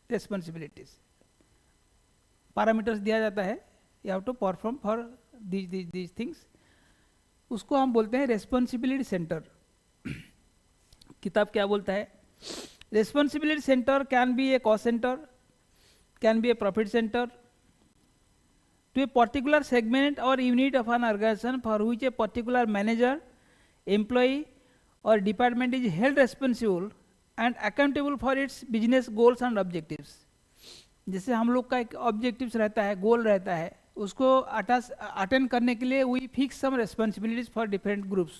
responsibilities. Parameters दिया जाता है. You have to perform for these things. उसको हम बोलते हैं responsibility centre. किताब क्या बोलता है? Responsibility center can be a cost center, can be a profit center to a particular segment और unit of an organization for which a particular manager, employee और department is held responsible and accountable for its business goals and objectives. जैसे हम लोग का एक objectives रहता है, गोल रहता है, उसको अटेंड करने के लिए we fix some responsibilities for different groups.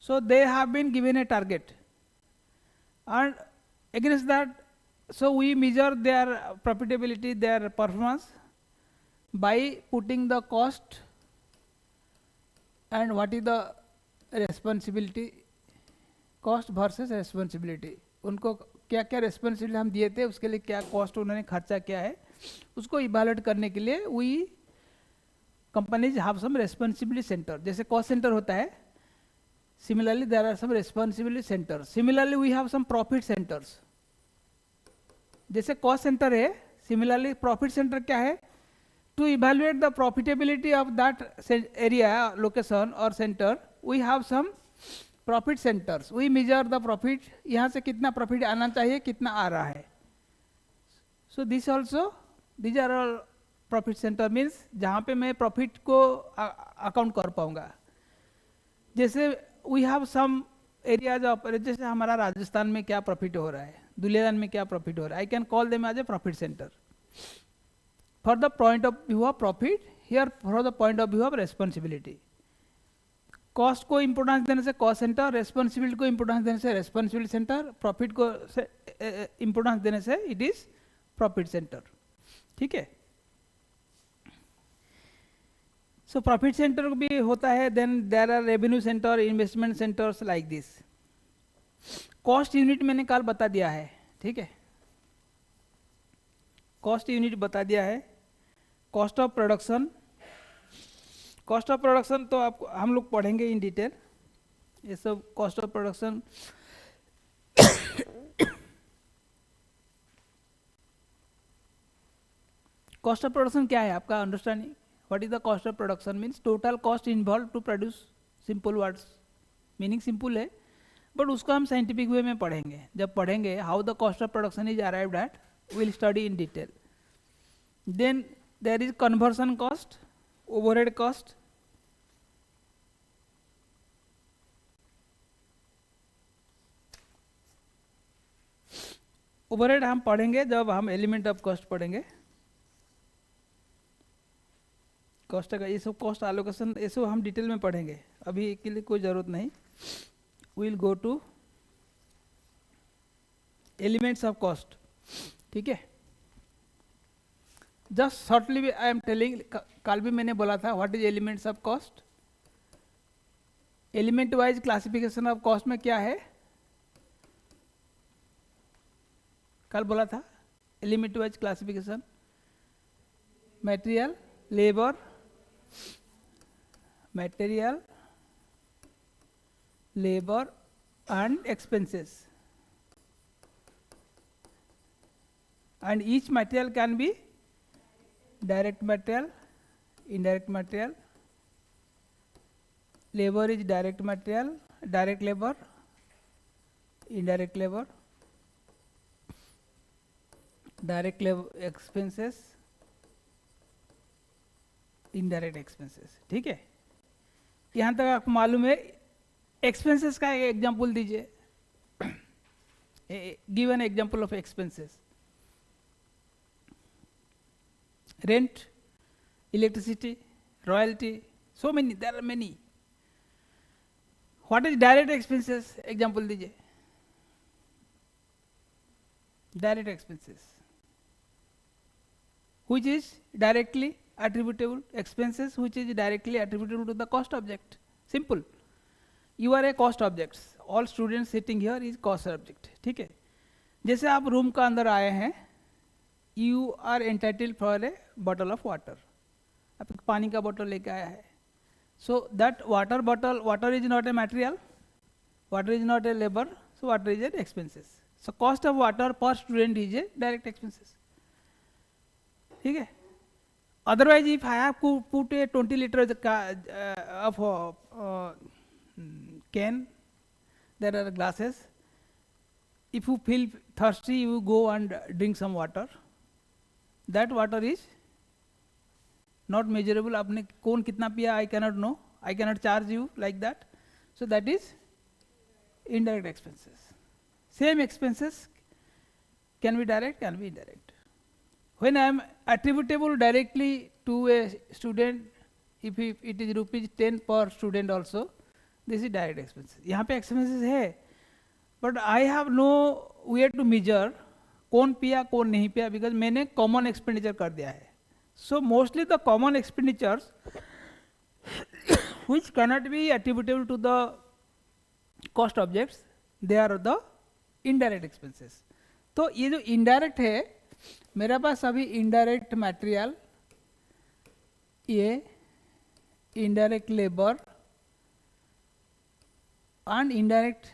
So they have been given a target and Against that, so we measure their profitability, their performance by putting the cost and what is the responsibility, cost versus responsibility. उनको क्या क्या responsibility हम दिए थे, उसके लिए क्या cost उन्होंने खर्चा किया है, उसको evaluate करने के लिए we companies have some responsibility center. जैसे cost center होता है, similarly there are some responsibility centers. Similarly we have some profit centers. जैसे cost center है, similarly profit center क्या है? To evaluate the profitability of that area, location or center, we have some profit centers. We measure the profit. यहाँ से कितना profit आना चाहिए, कितना आ रहा है. So this also, these are all profit center means जहाँ पे मैं profit को account कर पाऊँगा. जैसे we have some areas of, जैसे हमारा राजस्थान में क्या profit हो रहा है, दुलियादान में क्या profit हो रहा है. I can call them as a profit center. For the point of view of profit, here for the point of view of responsibility. Cost को importance देने से cost center, responsibility को importance देने से responsibility center, profit को importance देने से it is profit center. ठीक है? So profit center भी होता है, then there are revenue center, investment centers like this. Cost unit मैंने कल बता दिया है, ठीक है? Cost unit बता दिया है. Cost of production, cost of production तो आप हम लोग पढ़ेंगे in detail. ये सब cost of production cost of production क्या है आपका understanding? What is the cost of production means total cost involved to produce, simple words, meaning simple है, but उसको हम scientific way में पढ़ेंगे. जब पढ़ेंगे how the cost of production is arrived at, we'll study in detail. Then there is conversion cost, overhead cost. Overhead हम पढ़ेंगे जब हम element of cost पढ़ेंगे. Cost का ये सब cost allocation ये सब हम detail में पढ़ेंगे. अभी के लिए कोई ज़रूरत नहीं. We'll go to elements of cost. ठीक है? Just shortly I am telling, कल भी मैंने बोला था what is elements of cost. Element wise classification of cost में क्या है? कल बोला था element wise classification, material, labor, and expenses. And each material can be direct material, indirect material. Labor is direct material, direct labor, indirect labor, direct labor expenses, indirect expenses. ठीक है? यहाँ तक आपको मालूम है. Expenses का एक एग्जाम्पल दीजिए. Give an example of expenses. Rent, electricity, royalty, so many, there are many. What is direct expenses? Example दीजिए. Direct expenses, which is directly attributable, expenses which is directly attributable to the cost object. Simple. You are a cost object. All students sitting here is cost object. ठीक है? जैसे आप room का अंदर आए हैं, you are entitled for a bottle of water. आप पानी का बोतल लेके आया है. So that water bottle, water is not a material, water is not a labor, so water is an expenses. So cost of water per student is a direct expenses. ठीक है? Otherwise, if I have to put a 20 liters of can, there are glasses. If you feel thirsty, you go and drink some water. That water is not measurable. आपने कौन कितना पिया, I cannot know. I cannot charge you like that. So that is indirect expenses. Same expenses can be direct, can be indirect. When I am attributable directly to a student, if it is rupees 10 per student also, this is direct expenses. यहाँ पे expenses है, but I have no we have to measure कौन पिया कौन नहीं पिया, because मैंने common expenditure कर दिया है. So mostly the common expenditures which cannot be attributable to the cost objects, they are the indirect expenses. तो ये जो indirect है, मेरे पास अभी indirect material, ये indirect labor and indirect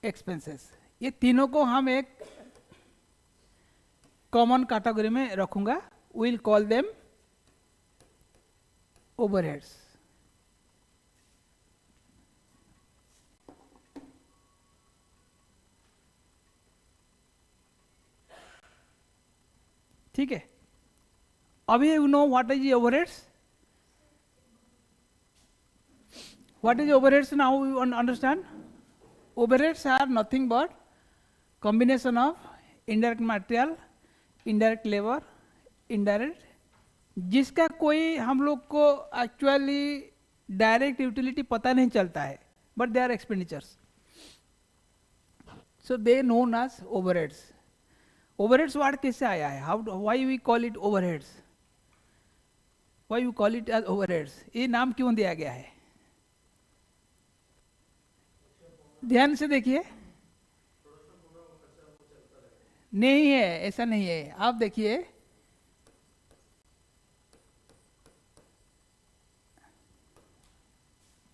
expenses, ये तीनों को हम एक कॉमन कैटेगरी में रखूंगा. Will call them overheads. ठीक है. अभी you know what is overheads. What is overheads now you understand. Overheads are nothing but combination of indirect material, indirect labour, indirect, जिसका कोई हम लोग को एक्चुअली डायरेक्ट यूटिलिटी पता नहीं चलता है, but they are expenditures. So they known as overheads. Overheads word कैसे आया है, how, why we call it overheads, why we call it as overheads, ये नाम क्यों दिया गया है. ध्यान से देखिए. नहीं है, ऐसा नहीं है. आप देखिए,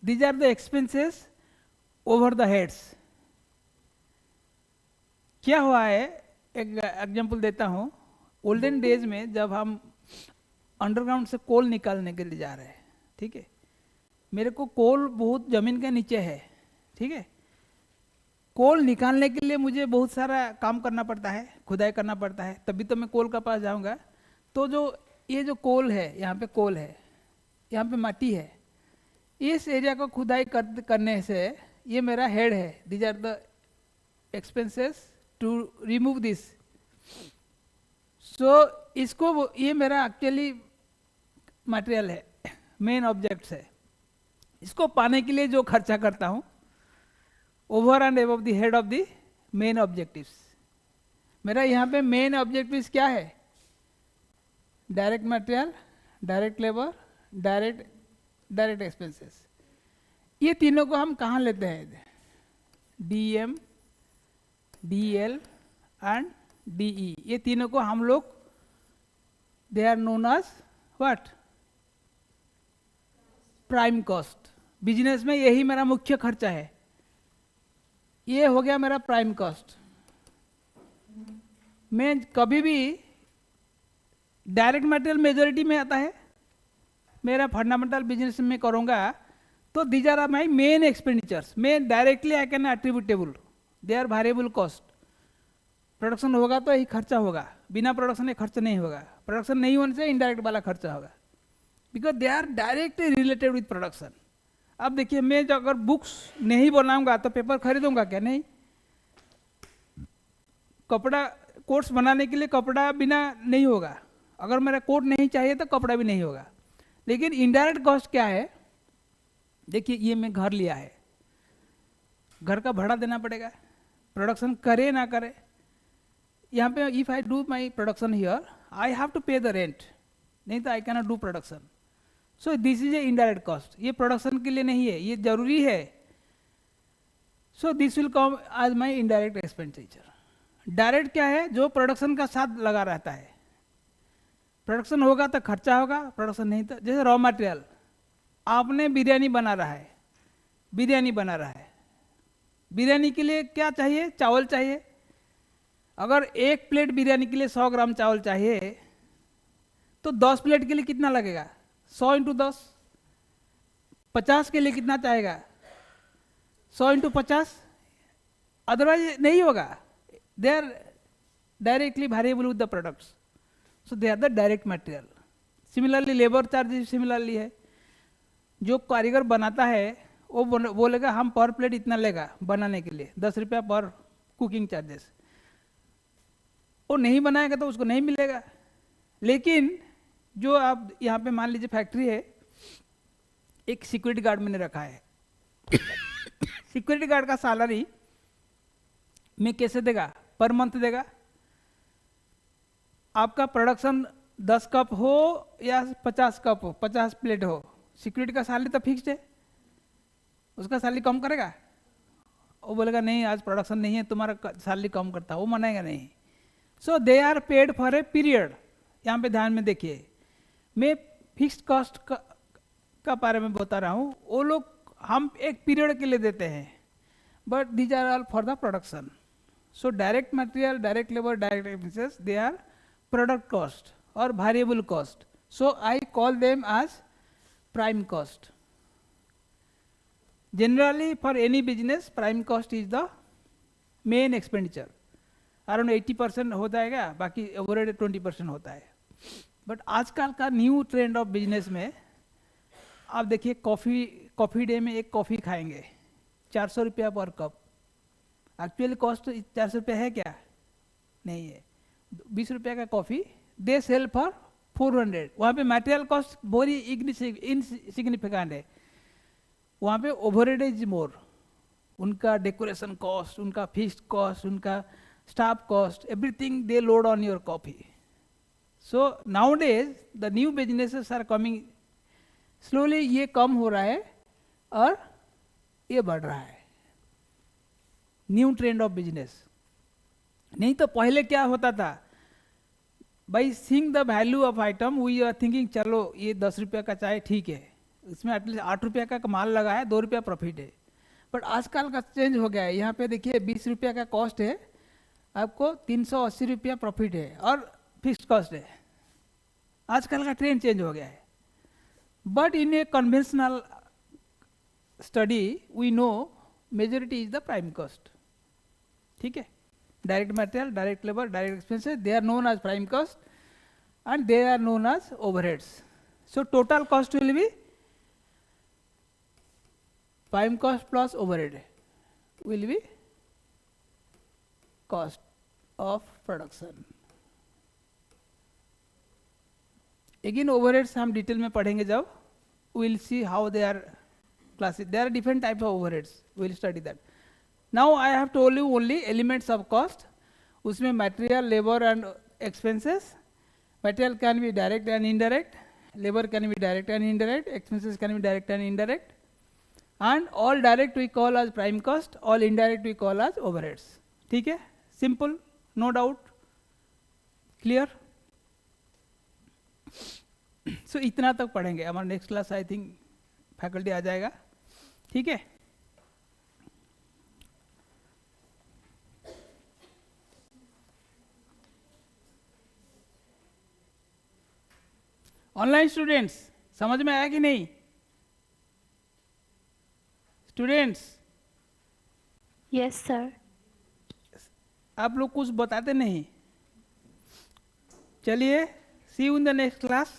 these are the expenses over the heads. क्या हुआ है, एक एग्जांपल देता हूँ. ओल्डन डेज में जब हम अंडरग्राउंड से कोल निकालने के लिए जा रहे हैं, ठीक है, मेरे को कोल बहुत जमीन के नीचे है, ठीक है, कोल निकालने के लिए मुझे बहुत सारा काम करना पड़ता है, खुदाई करना पड़ता है, तभी तो मैं कोल का पास जाऊंगा. तो जो ये जो कोल है, यहाँ पे कोल है, यहाँ पे माटी है, इस एरिया को खुदाई करने से ये मेरा हेड है. These are the expenses to remove this. So इसको, ये मेरा एक्चुअली मटेरियल है, मेन ऑब्जेक्ट्स है. इसको पाने के लिए जो खर्चा करता हूँ, over and above the head of the main objectives. मेरा यहाँ पे मेन ऑब्जेक्टिव्स क्या है, direct material, direct labour, direct expenses. ये तीनों को हम कहाँ लेते हैं, डीएम, डीएल एंड डीई. ये तीनों को हम लोग, they are known as what, prime cost. Business में यही मेरा मुख्य खर्चा है. ये हो गया मेरा प्राइम कॉस्ट. मैं कभी भी डायरेक्ट मटेरियल मेजॉरिटी में आता है, मेरा फंडामेंटल बिजनेस में करूंगा, तो these are my main expenditures. मैं directly I can attributable, they are variable cost. Production होगा तो यही खर्चा होगा, बिना प्रोडक्शन ये खर्चा नहीं होगा. प्रोडक्शन नहीं होने से इनडायरेक्ट वाला खर्चा होगा, because they are directly related with production. अब देखिए, मैं जो अगर बुक्स नहीं बनाऊंगा तो पेपर खरीदूंगा क्या, नहीं. कपड़ा, कोट्स बनाने के लिए कपड़ा बिना नहीं होगा, अगर मेरा कोट नहीं चाहिए तो कपड़ा भी नहीं होगा. लेकिन इनडायरेक्ट कॉस्ट क्या है, देखिए, ये मैं घर लिया है, घर का भाड़ा देना पड़ेगा, प्रोडक्शन करे ना करे. यहाँ पे if I do my production here, I have to pay the rent, नहीं तो I can not do production. So this is a indirect cost. ये प्रोडक्शन के लिए नहीं है, ये जरूरी है. So this will come as my indirect expenditure. Direct क्या है, जो प्रोडक्शन का साथ लगा रहता है. प्रोडक्शन होगा तो खर्चा होगा, प्रोडक्शन नहीं तो, जैसे रॉ मटेरियल, आपने बिरयानी बना रहा है, बिरयानी बना रहा है, बिरयानी के लिए क्या चाहिए, चावल चाहिए. अगर एक प्लेट बिरयानी के लिए 100 ग्राम चावल चाहिए, तो 10 प्लेट के लिए कितना लगेगा, 100 इंटू 10. 50 के लिए कितना चाहेगा, 100 इंटू 50. अदरवाइज नहीं होगा. They are directly variable with the products, so they are the direct material. Similarly labour charges similarly है. जो कारीगर बनाता है वो बोलेगा हम पर प्लेट इतना लेगा बनाने के लिए, 10 रुपया पर कुकिंग चार्जेस. वो नहीं बनाएगा तो उसको नहीं मिलेगा. लेकिन जो आप यहाँ पे मान लीजिए फैक्ट्री है, एक सिक्योरिटी गार्ड मैंने रखा है. सिक्योरिटी गार्ड का सैलरी में कैसे देगा, पर मंथ देगा। आपका प्रोडक्शन 10 कप हो या 50 कप हो, 50 प्लेट हो, सिक्योरिटी का सैलरी तो फिक्स्ड है, उसका सैलरी कम करेगा? वो बोलेगा नहीं आज प्रोडक्शन नहीं है, तुम्हारा सैलरी कम करता, वो मानेगा नहीं। So they are paid for a period. यहाँ पे ध्यान में देखिए, मैं फिक्स्ड कॉस्ट का बारे में बता रहा हूँ, वो लोग हम एक पीरियड के लिए देते हैं, but these are all for the production. So direct material, direct labour, direct expenses, they are product cost और variable cost. So I call them as prime cost. Generally for any business prime cost is the main expenditure, around 80% हो जाएगा, बाकी overhead 20% होता है। But आजकल का new trend of business में आप देखिए, कॉफ़ी डे में एक कॉफ़ी खाएंगे 400 रुपया पर कप। एक्चुअली कॉस्ट 400 रुपया है क्या? नहीं है। 20 रुपया का कॉफ़ी दे सेल फॉर 400। वहाँ पे मटेरियल कॉस्ट वेरी इनसिग्निफिकेंट है, वहाँ पे ओवरहेड इज मोर। उनका डेकोरेशन कॉस्ट, उनका फिक्स्ड कॉस्ट, उनका staff cost, everything they load on your coffee. So nowadays the new businesses are coming slowly, ये कम हो रहा है और ये बढ़ रहा है, न्यू ट्रेंड ऑफ बिजनेस। नहीं तो पहले क्या होता था, by seeing the value of item we are thinking चलो ये 10 रुपया का चाय ठीक है, इसमें एटलीस्ट 8 रुपया का माल लगा है, 2 रुपया प्रॉफिट है। बट आजकल का चेंज हो गया है, यहाँ पे देखिए 20 रुपया का कॉस्ट है, आपको 380 रुपया प्रॉफिट है और फिक्स्ड कॉस्ट है। आजकल का ट्रेंड चेंज हो गया है। But in a conventional study we know majority is the prime cost. ठीक है, direct material, direct labour, direct expenses, they are known as prime cost and they are known as overheads. So total cost will be prime cost plus overhead will be cost of production. Again overheads हम detail में पढ़ेंगे जब, we'll see how they are classified. There are different types of overheads, we'll study that. Now I have told you only elements of cost. उसमें material, labor and expenses. Material can be direct and indirect, labor can be direct and indirect, expenses can be direct and indirect. And all direct we call as prime cost, all indirect we call as overheads. ठीक है, simple, no doubt, clear? So इतना तक पढ़ेंगे, हमारा next class I think faculty आ जाएगा। ठीक है, ऑनलाइन स्टूडेंट्स समझ में आया कि नहीं? Students,
yes sir.
आप लोग कुछ बताते नहीं। चलिए, see you in the next class.